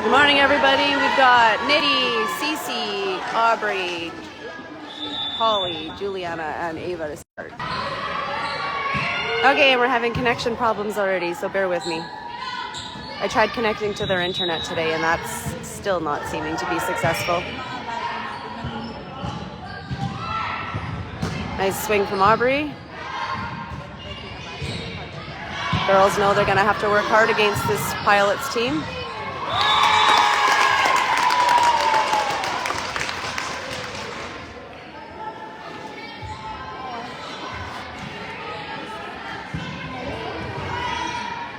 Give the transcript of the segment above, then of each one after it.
Good morning, everybody. We've got Nitty, Cece, Aubrey, Polly, Juliana, and Ava to start. Okay, we're having connection problems already, so bear with me. I tried connecting to their internet today, and that's still not seeming to be successful. Nice swing from Aubrey. Girls know they're going to have to work hard against this Pilots team.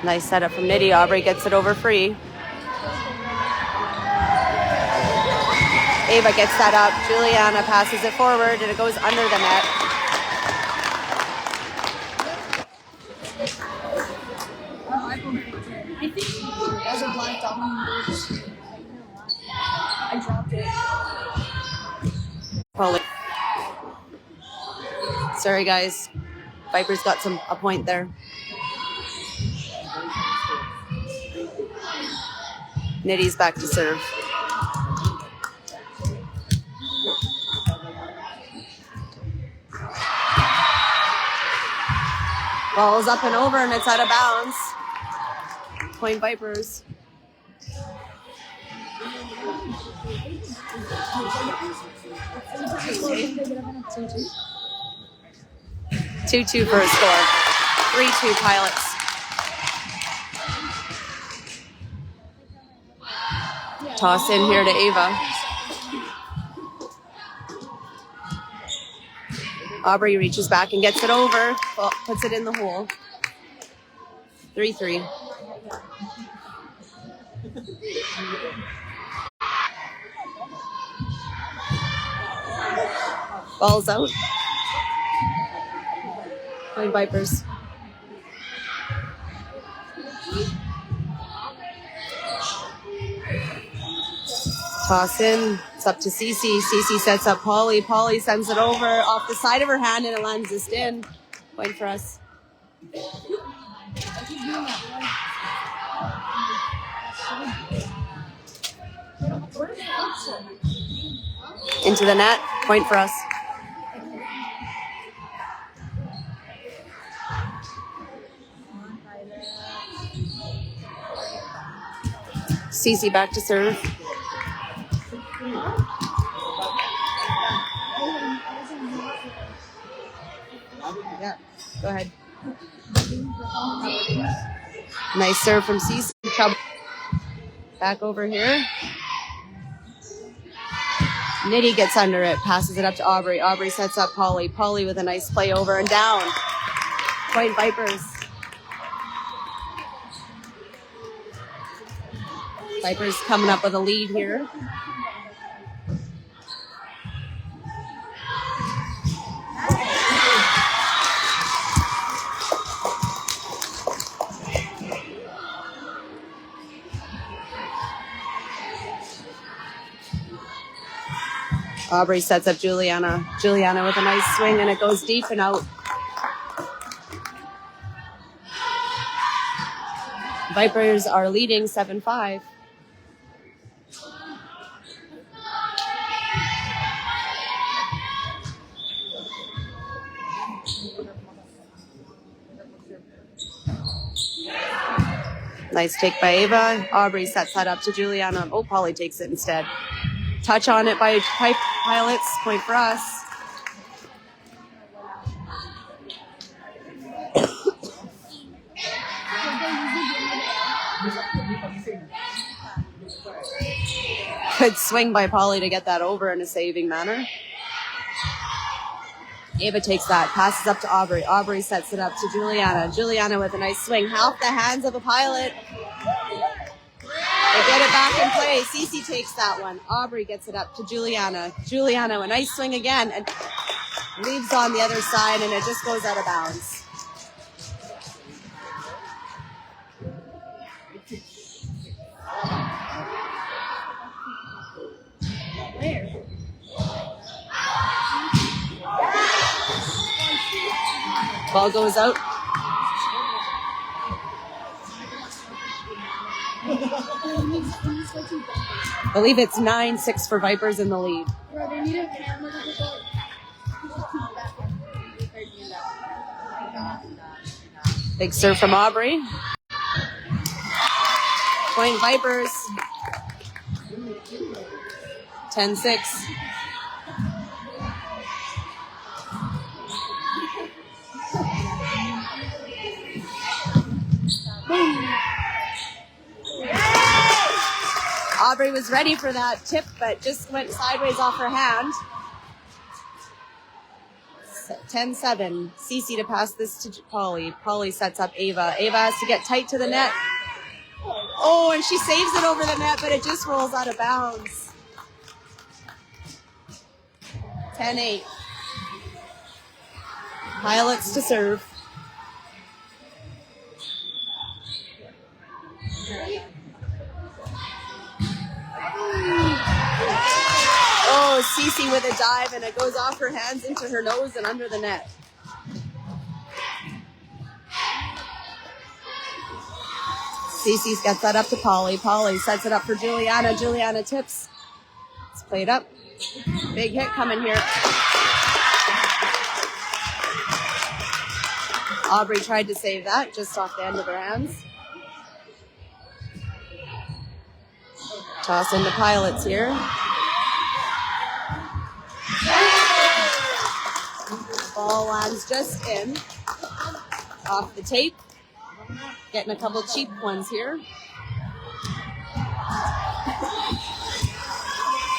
Nice setup from Nitty. Aubrey gets it over free. Ava gets that up. Juliana passes it forward, and it goes under the net. As a black dog, I dropped it. Polly. Sorry, guys. Vipers got a point there. Nitty's back to serve. Ball's up and over, and it's out of bounds. Point Vipers. Two for a score. 3-2 Pilots. Toss in here to Ava. Aubrey reaches back and gets it over. Well, puts it in the hole. 3-3. Ball's out. Point Vipers. Toss in. It's up to Cece. Cece sets up Polly. Polly sends it over off the side of her hand, and it lands just in. Point for us. Into the net. Point for us. Cece back to serve. Yeah, go ahead. Nice serve from Cece. Back over here. Nitty gets under it, passes it up to Aubrey. Aubrey sets up Polly. Polly with a nice play over and down. Point Vipers. Vipers coming up with a lead here. Aubrey sets up Juliana. Juliana with a nice swing, and it goes deep and out. Vipers are leading 7-5. Nice take by Ava. Aubrey sets that up to Juliana. Oh, Polly takes it instead. Touch on it by Pilots. Point for us. Good swing by Polly to get that over in a saving manner. Ava takes that, passes up to Aubrey. Aubrey sets it up to Juliana. Juliana with a nice swing. Half the hands of a Pilot. They get it back in play. Cece takes that one. Aubrey gets it up to Juliana. Juliana, a nice swing again, and leaves on the other side, and it just goes out of bounds. Ball goes out. I believe it's 9-6 for Vipers in the lead. Bro, they need a camera to put Big serve from Aubrey. Point Vipers. 10-6. Aubrey was ready for that tip, but just went sideways off her hand. 10-7. Cece to pass this to Polly. Polly sets up Ava. Ava has to get tight to the net. Oh, and she saves it over the net, but it just rolls out of bounds. 10-8. Pilots to serve. Oh, Cece with a dive, and it goes off her hands into her nose and under the net. Cece gets that up to Polly. Polly sets it up for Juliana. Juliana tips. It's played up. Big hit coming here. Aubrey tried to save that just off the end of her hands. Toss into Pilots here. Ball lands just in. Off the tape. Getting a couple cheap ones here.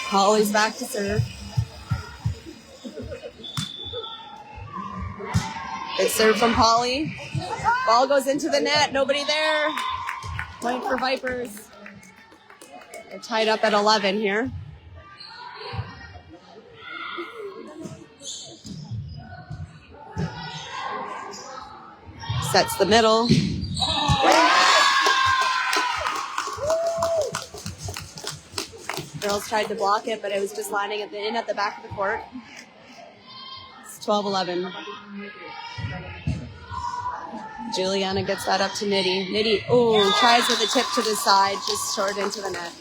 Polly's back to serve. Good serve from Polly. Ball goes into the net. Nobody there. Point for Vipers. They're tied up at 11 here. Sets the middle. Girls tried to block it, but it was just landing in at the back of the court. It's 12-11. Juliana gets that up to Nitty. Nitty, oh, tries with a tip to the side, just short into the net.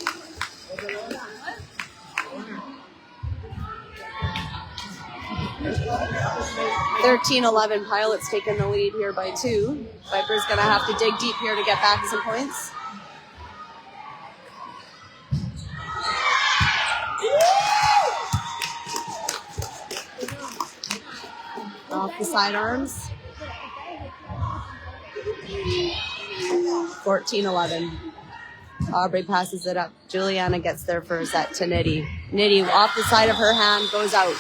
(13-11). Pilots taking the lead here by 2. Vipers gonna have to dig deep here to get back some points. Off the sidearms. 14-11. Aubrey passes it up. Juliana gets there for a set to Nitty. Nitty off the side of her hand goes out.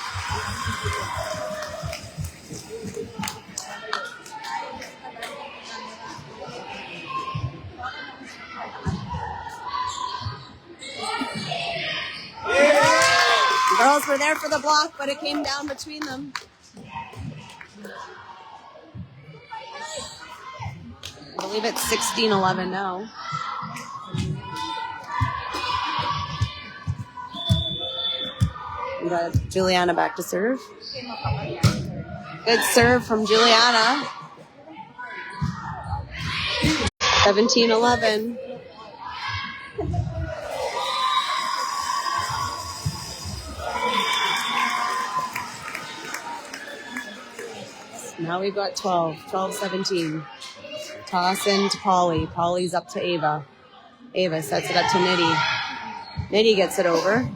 The girls were there for the block, but it came down between them. I believe it's 16-11 now. We got Juliana back to serve. Good serve from Juliana. 17-11. Now we've got 12-17. Toss in to Polly. Polly's up to Ava. Ava sets it up to Nitty. Nitty gets it over.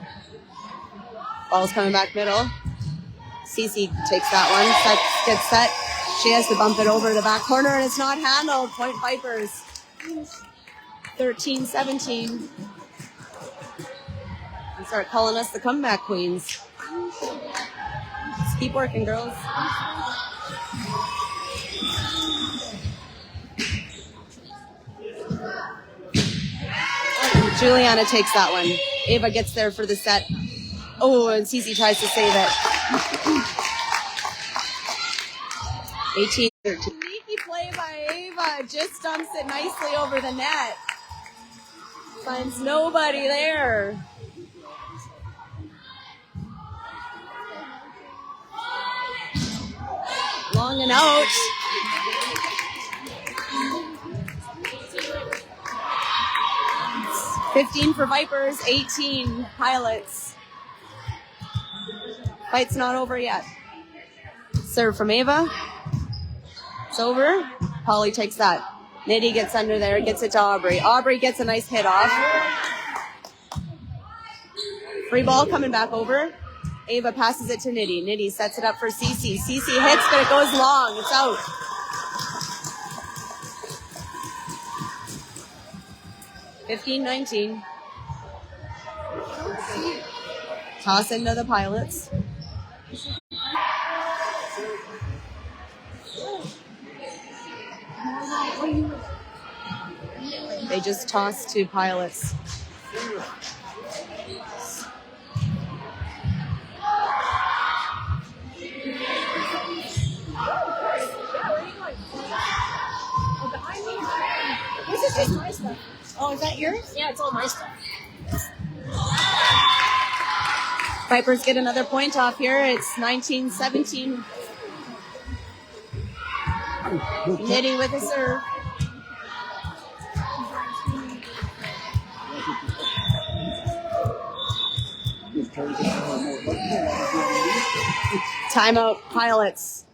Ball's coming back middle. Cece takes that one. Gets set. She has to bump it over to the back corner, and it's not handled. Point Vipers. 13-17. And start calling us the comeback queens. Just keep working, girls. Juliana takes that one. Ava gets there for the set. Oh, and Cece tries to save it. 18-13. Sneaky play by Ava. Just dumps it nicely over the net. Finds nobody there. Long and out. 15 for Vipers, 18 Pilots. Fight's not over yet. Serve from Ava. It's over. Polly takes that. Nitty gets under there, gets it to Aubrey. Aubrey gets a nice hit off. Free ball coming back over. Ava passes it to Nitty. Nitty sets it up for Cece. Cece hits, but it goes long. It's out. (15-19). Toss into the Pilots. They just toss to Pilots. This is just my stuff. Oh, is that yours? Yeah, it's all my stuff. Vipers get another point off here. It's 19-17. Nitty with a serve. Timeout, Pilots.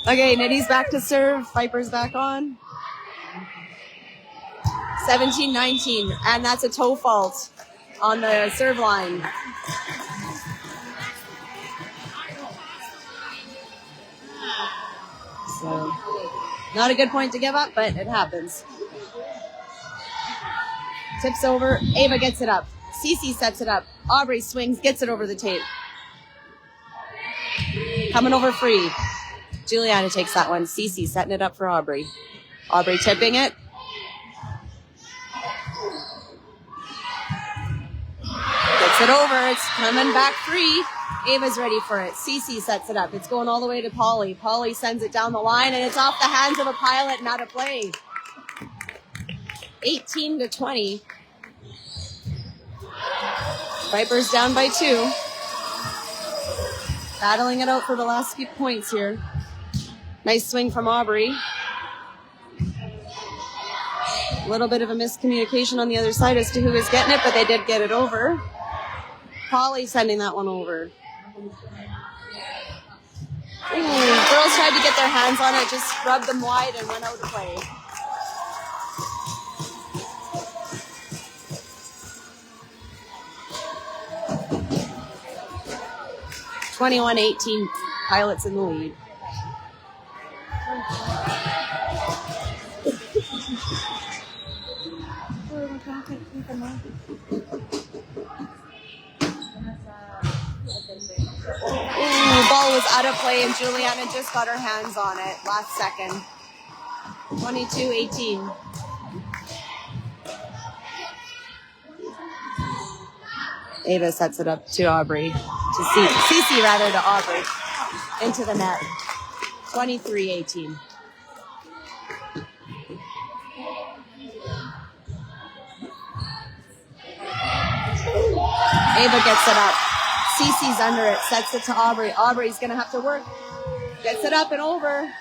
Okay, Nitty's back to serve. Vipers back on. 17-19, and that's a toe fault on the serve line. So, not a good point to give up, but it happens. Tips over. Ava gets it up. Cece sets it up. Aubrey swings, gets it over the tape. Coming over free. Juliana takes that one. Cece setting it up for Aubrey. Aubrey tipping it. Gets it over. It's coming back free. Ava's ready for it. Cece sets it up. It's going all the way to Polly. Polly sends it down the line, and it's off the hands of a Pilot and out of play. 18-20. Vipers down by 2. Battling it out for the last few points here. Nice swing from Aubrey. A little bit of a miscommunication on the other side as to who was getting it, but they did get it over. Polly sending that one over. Ooh, girls tried to get their hands on it, just rubbed them wide and went out of play. (21-18), Pilots in the lead. Ooh, ball was out of play and Juliana just got her hands on it last second. 22-18. Ava sets it up to Aubrey. To Cece rather, to Aubrey. Into the net. 23-18. Ava gets it up. Cece's under it, sets it to Aubrey. Aubrey's going to have to work. Gets it up and over.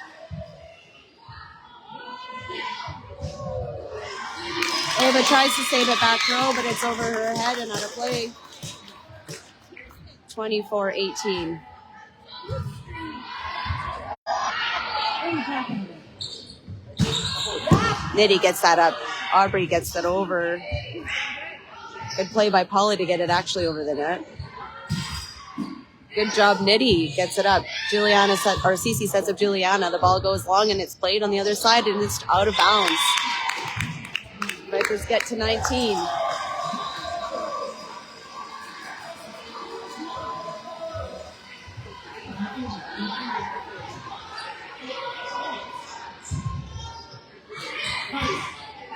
Ava tries to save it back row, but it's over her head and out of play. 24-18. Nitty gets that up. Aubrey gets that over. Good play by Polly to get it actually over the net. Good job, Nitty gets it up. Cece sets up Juliana. The ball goes long and it's played on the other side and it's out of bounds. Vipers get to 19.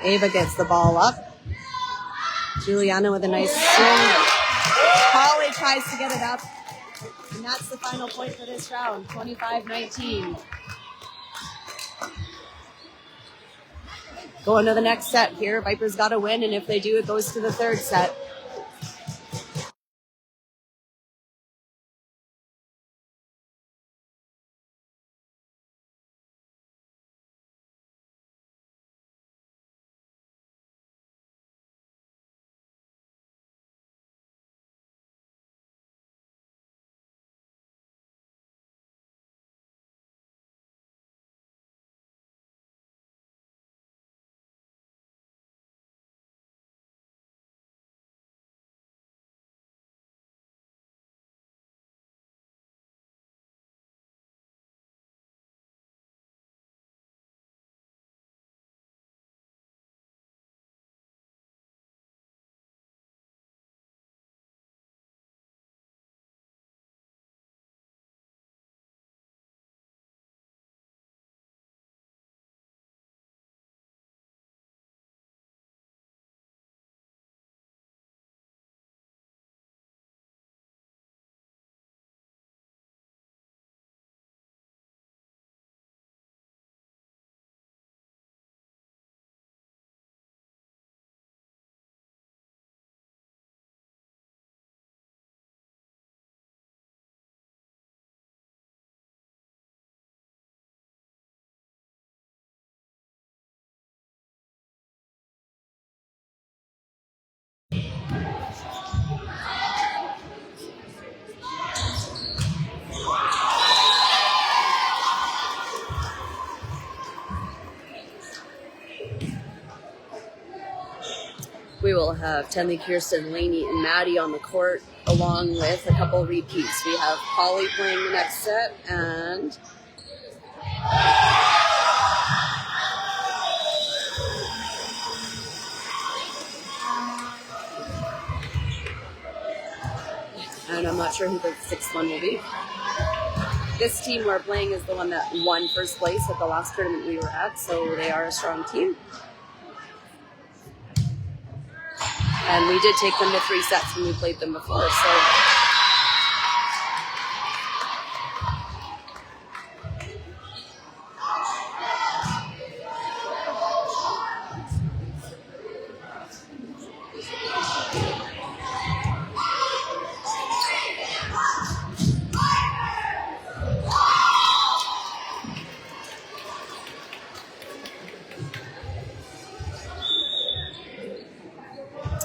Ava gets the ball up. Juliana with a nice swing. Polly tries to get it up. And that's the final point for this round, 25-19. Going to the next set here. Vipers got to win, and if they do, it goes to the third set. We will have Tenley, Kirsten, Lainey, and Maddie on the court, along with a couple repeats. We have Polly playing the next set, and I'm not sure who the sixth one will be. This team we're playing is the one that won first place at the last tournament we were at, so they are a strong team. And we did take them to 3 sets when we played them before, so.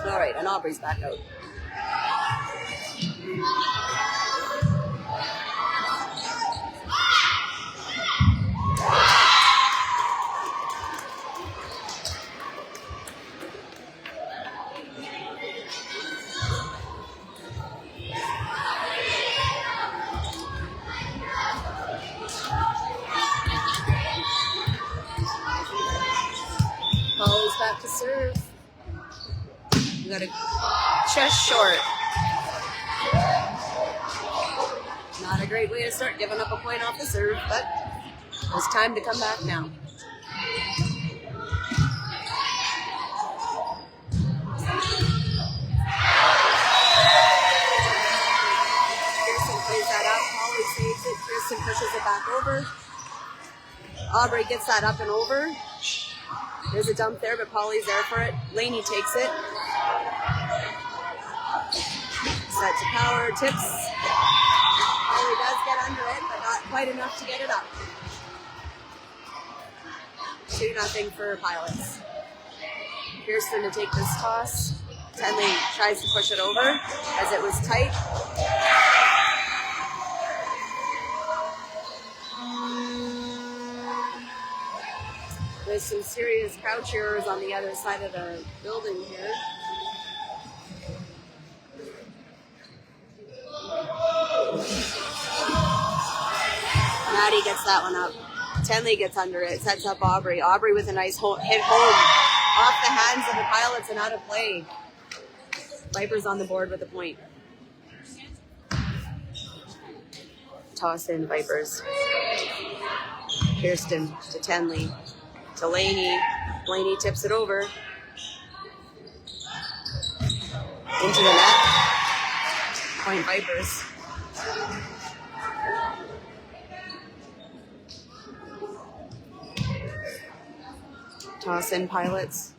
All right, and Aubrey's back out. Polly's back to serve. Got a chest short. Not a great way to start giving up a point off the serve, but it's time to come back now. Kirsten plays that out. Polly saves it. Kirsten pushes it back over. Aubrey gets that up and over. There's a dump there, but Polly's there for it. Lainey takes it. Set to power, tips. Polly does get under it, but not quite enough to get it up. 2-0 for Pilots. Kirsten to take this toss. Tenley tries to push it over as it was tight. There's some serious crouchers on the other side of the building here. Maddie gets that one up. Tenley gets under it, sets up Aubrey. Aubrey with a nice hit home off the hands of the Pilots and out of play. Vipers on the board with a point. Toss in Vipers. Kirsten to Tenley. To Laney. Laney tips it over. Into the net. Point Vipers. Toss in Pilots.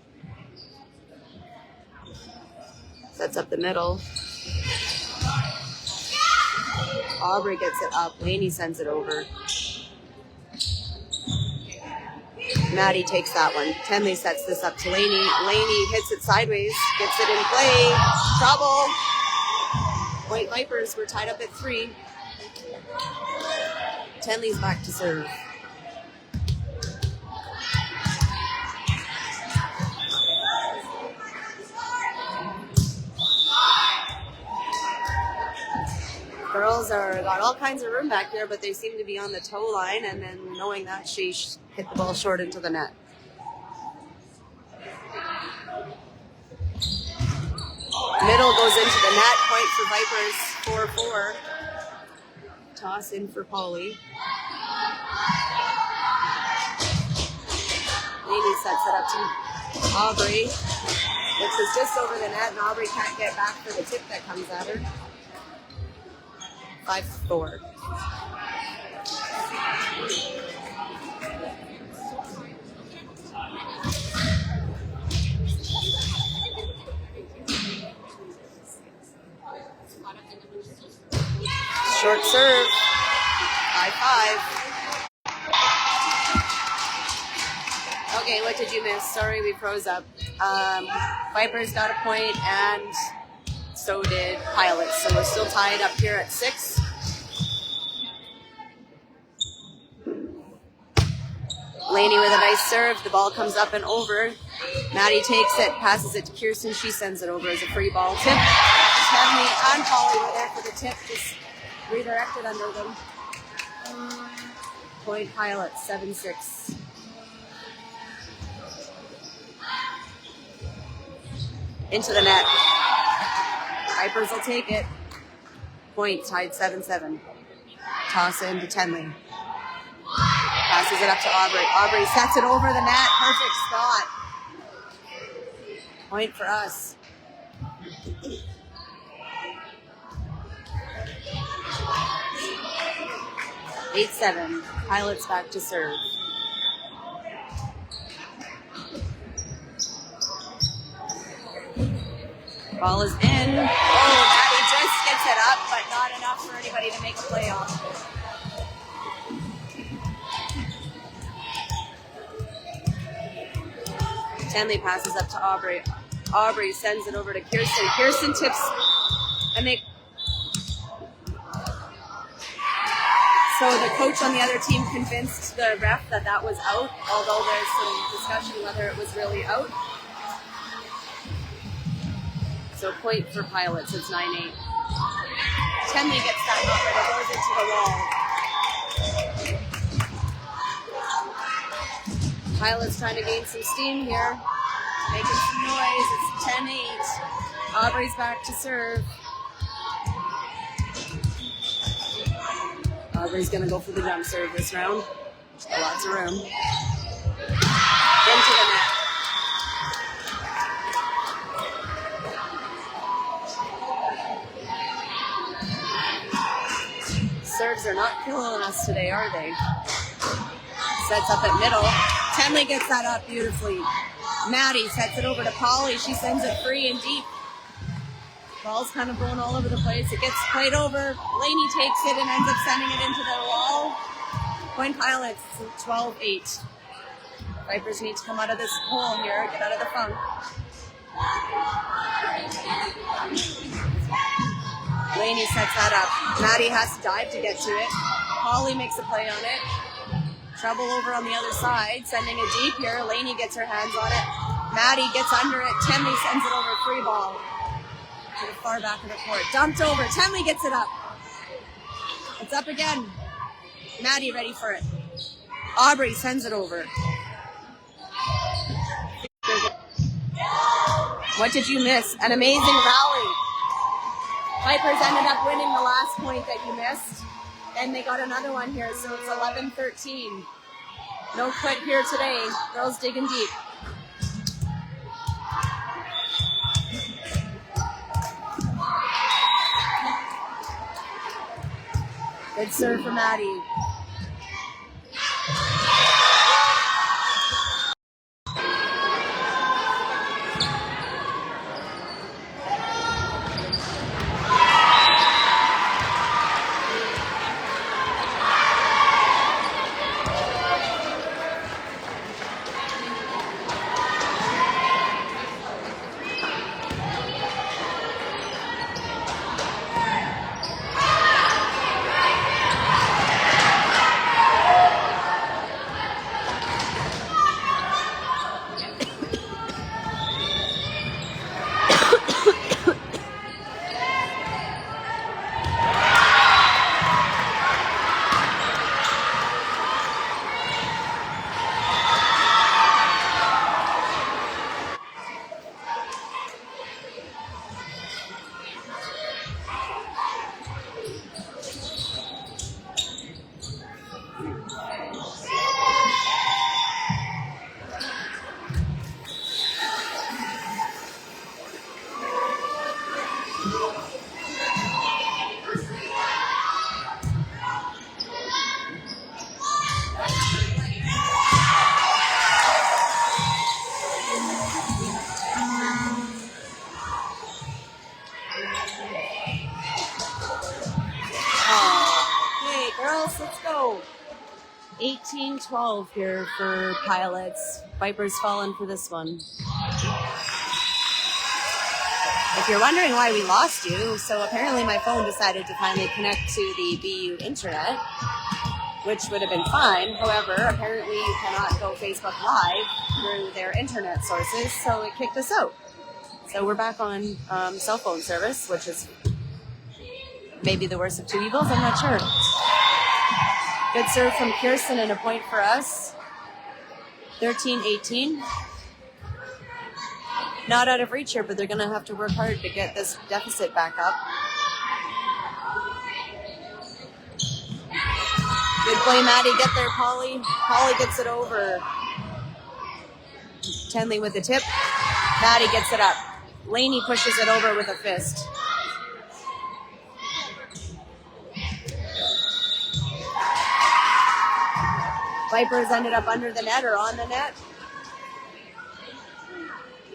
Sets up the middle. Aubrey gets it up. Laney sends it over. Maddie takes that one. Tenley sets this up to Laney. Laney hits it sideways. Gets it in play. Trouble. Point Vipers. We're tied up at 3. Tenley's back to serve. Girls got all kinds of room back there, but they seem to be on the toe line, and then knowing that, she hit the ball short into the net. Middle goes into the net, point for Vipers, 4-4. Toss in for Polly. Laney sets it up to Aubrey, which is just over the net, and Aubrey can't get back for the tip that comes at her. 5-4. Short serve. 5-5. Okay, what did you miss? Sorry, we froze up. Vipers got a point, and so did Pilots. So we're still tied up here at 6. Laney with a nice serve. The ball comes up and over. Maddie takes it, passes it to Kirsten. She sends it over as a free ball tip. Tenley and Polly were there for the tip. Just redirected under them. Point Pilots, 7-6. Into the net. Vipers will take it. Point tied 7-7. Toss in to Tenley. Passes it up to Aubrey. Aubrey sets it over the net. Perfect spot. Point for us. Eight 7. Pilots back to serve. Ball is in. Oh, Maddie just gets it up, but not enough for anybody to make a play off of it. Tenley passes up to Aubrey. Aubrey sends it over to Kirsten. Kirsten tips, and they... So the coach on the other team convinced the ref that that was out, although there's some discussion whether it was really out. So point for Pilots, it's 9-8. Tenley gets that number that goes into the wall. Pilots trying to gain some steam here. Making some noise. It's 10-8. Aubrey's back to serve. Aubrey's going to go for the jump serve this round. Lots of room. Into the net. Serves are not killing us today, are they? Sets up at middle. Tenley gets that up beautifully. Maddie sets it over to Polly. She sends it free and deep. Ball's kind of going all over the place. It gets played over. Laney takes it and ends up sending it into the wall. Point Pilots, 12-8. Vipers need to come out of this hole here, get out of the funk. Laney sets that up. Maddie has to dive to get to it. Polly makes a play on it. Trouble over on the other side, sending it deep here. Laney gets her hands on it. Maddie gets under it. Tenley sends it over, free ball to the far back of the court. Dumped over. Tenley gets it up. It's up again. Maddie ready for it. Aubrey sends it over. What did you miss? An amazing rally. Vipers ended up winning the last point that you missed. And they got another one here, so it's 11-13. No quit here today. Girls digging deep. Good serve for Maddie. Okay, girls, let's go. 18-12 here for Pilots. Vipers falling for this one. If you're wondering why we lost you, so apparently my phone decided to finally connect to the BU internet, which would have been fine. However, apparently you cannot go Facebook Live through their internet sources, so it kicked us out. So we're back on cell phone service, which is maybe the worst of two evils, I'm not sure. Good serve from Kirsten and a point for us. 13-18. Not out of reach here, but they're going to have to work hard to get this deficit back up. Good play, Maddie. Get there, Polly. Polly gets it over. Tenley with the tip. Maddie gets it up. Laney pushes it over with a fist. Vipers ended up under the net or on the net.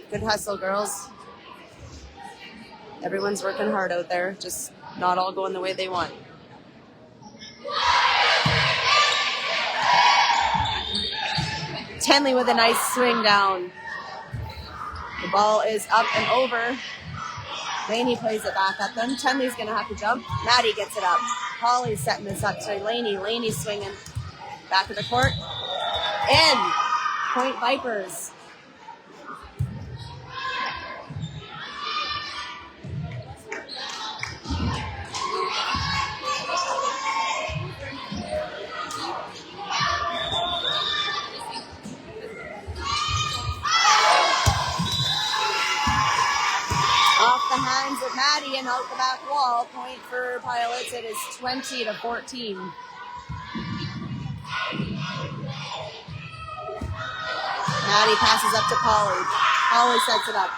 Good hustle, girls. Everyone's working hard out there, just not all going the way they want. Tenley with a nice swing down. The ball is up and over. Laney plays it back at them. Tenley's going to have to jump. Maddie gets it up. Polly's setting this up to Laney. Laney's swinging. Back of the court. In. Point Vipers. Off the hands of Maddie and out the back wall. Point for Pilots. It is 20-14. Maddie passes up to Polly. Polly sets it up.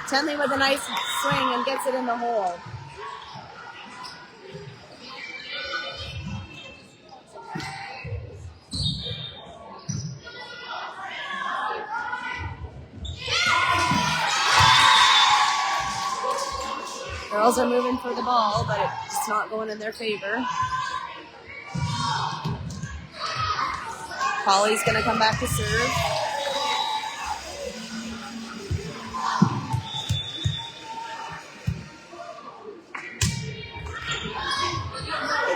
Tenley with a nice swing and gets it in the hole. Girls are moving for the ball, but it's not going in their favor. Polly's going to come back to serve.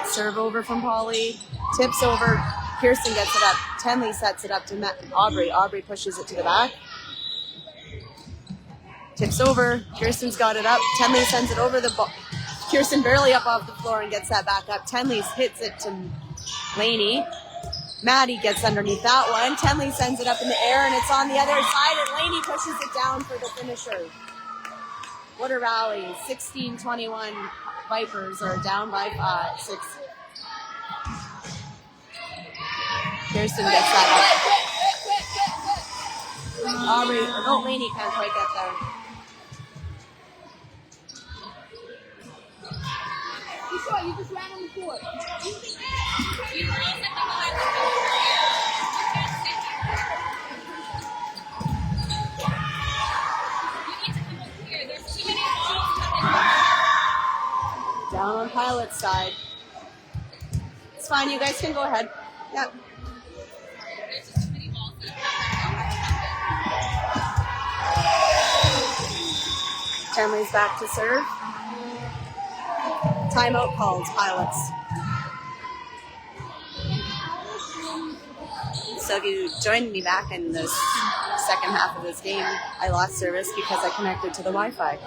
Serve over from Polly. Tips over. Kirsten gets it up. Tenley sets it up to Aubrey. Aubrey pushes it to the back. Tips over. Kirsten's got it up. Tenley sends it over the ball. Kirsten barely up off the floor and gets that back up. Tenley hits it to Laney. Maddie gets underneath that one. Tenley sends it up in the air, and it's on the other side, and Laney pushes it down for the finisher. What a rally. 16-21 Vipers are down by 6. Kirsten gets that up. Aubrey, no, Laney can't quite get there. You just ran on the court. Down on Pilot's side. It's fine, you guys can go ahead. Yep. Tenley's back to serve. Timeout called, Pilots. So if you joined me back in the second half of this game, I lost service because I connected to the Wi-Fi.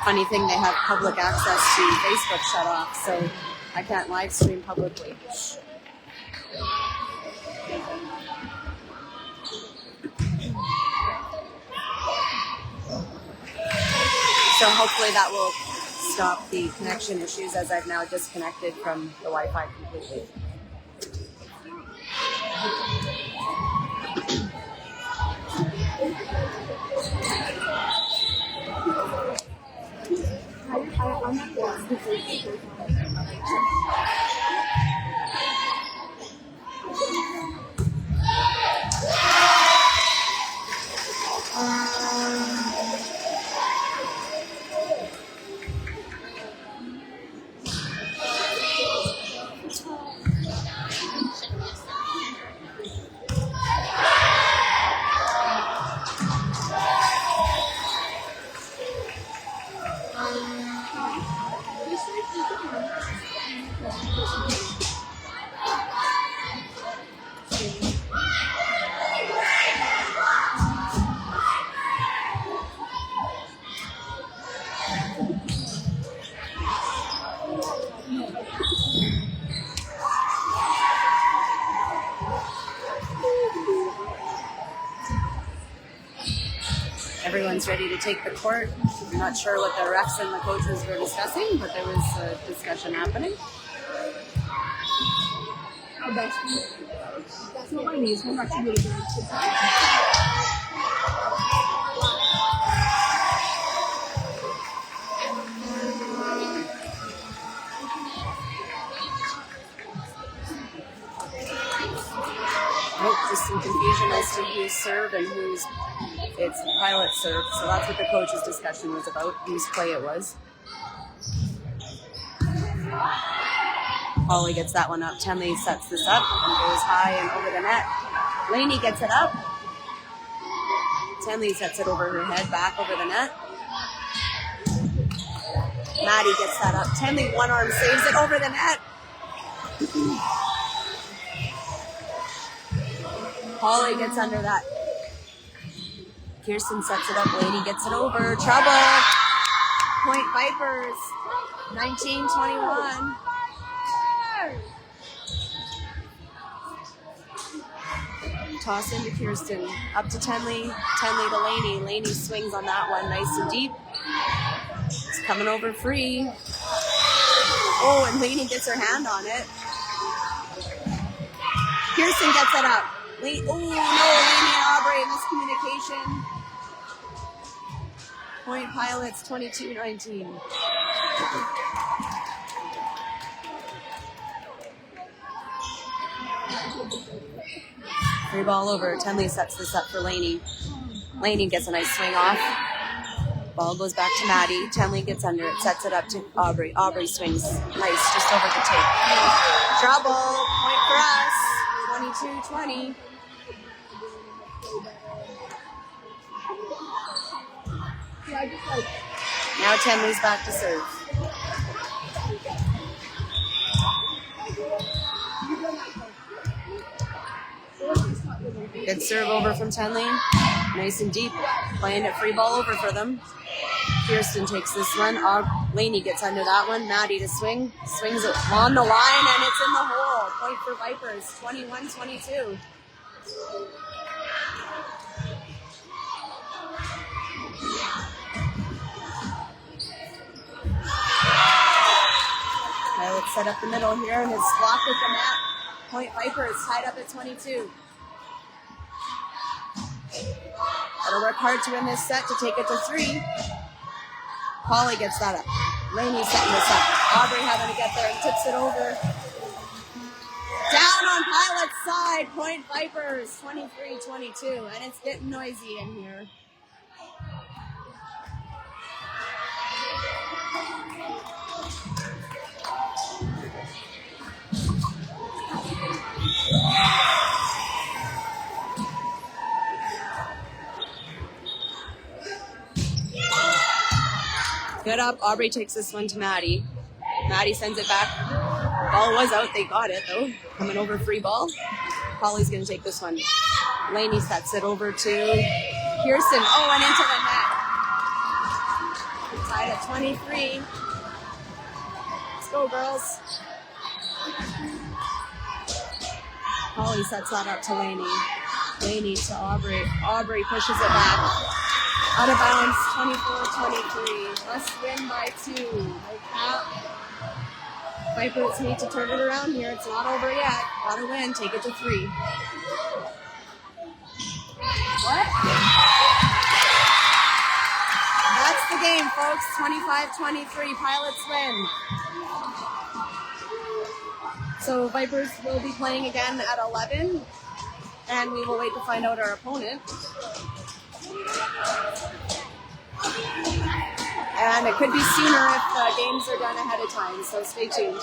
Funny thing, they have public access to Facebook shut off, so I can't live stream publicly. So hopefully that will stop the connection issues as I've now disconnected from the Wi-Fi completely. Everyone's ready to take the court. I'm not sure what the refs and the coaches were discussing, but there was a discussion happening. That's what my knees were actually really good. Just some confusion as to who's serve and who's it's Pilot serve. So that's what the coach's discussion was about, whose play it was. Holly gets that one up. Tenley sets this up and goes high and over the net. Laney gets it up. Tenley sets it over her head, back over the net. Maddie gets that up. Tenley one arm saves it over the net. Holly gets under that. Kirsten sets it up. Laney gets it over. Trouble. Point Vipers. 19-21. Toss into Kirsten. Up to Tenley. Tenley to Laney. Laney swings on that one. Nice and deep. It's coming over free. Oh, and Laney gets her hand on it. Kirsten gets it up. Laney and Aubrey, miscommunication. Point Pilots, 22-19. Free ball over. Tenley sets this up for Laney. Laney gets a nice swing off. Ball goes back to Maddie. Tenley gets under it, sets it up to Aubrey. Aubrey swings nice, just over the tape. Trouble. Point for us. 22-20. Now Tenley's back to serve. Good serve over from Tenley. Nice and deep. Playing it free ball over for them. Kirsten takes this one. Laney gets under that one. Maddie to swing. Swings it on the line, and it's in the hole. Point for Vipers, 21-22. Let's set up the middle here, and it's blocked with the net. Point Vipers tied up at 22. Gotta work hard to win this set to take it to 3. Polly gets that up. Laney's setting this up. Aubrey having to get there and tips it over. Down on Pilot's side. Point Vipers, 23-22. And it's getting noisy in here. Good up. Aubrey takes this one to Maddie. Maddie sends it back. Ball was out. They got it, though. Coming over free ball. Polly's going to take this one. Laney sets it over to Kirsten. Oh, and into the net. Tied at 23. Let's go, girls. Polly sets that up to Laney. Laney to Aubrey. Aubrey pushes it back. Out of bounds, 24-23. Must win by 2. No cap. Vipers need to turn it around here. It's not over yet. Gotta win. Take it to 3. What? That's the game, folks. 25-23. Pilots win. So Vipers will be playing again at 11. And we will wait to find out our opponent. And it could be sooner if games are done ahead of time, so stay tuned.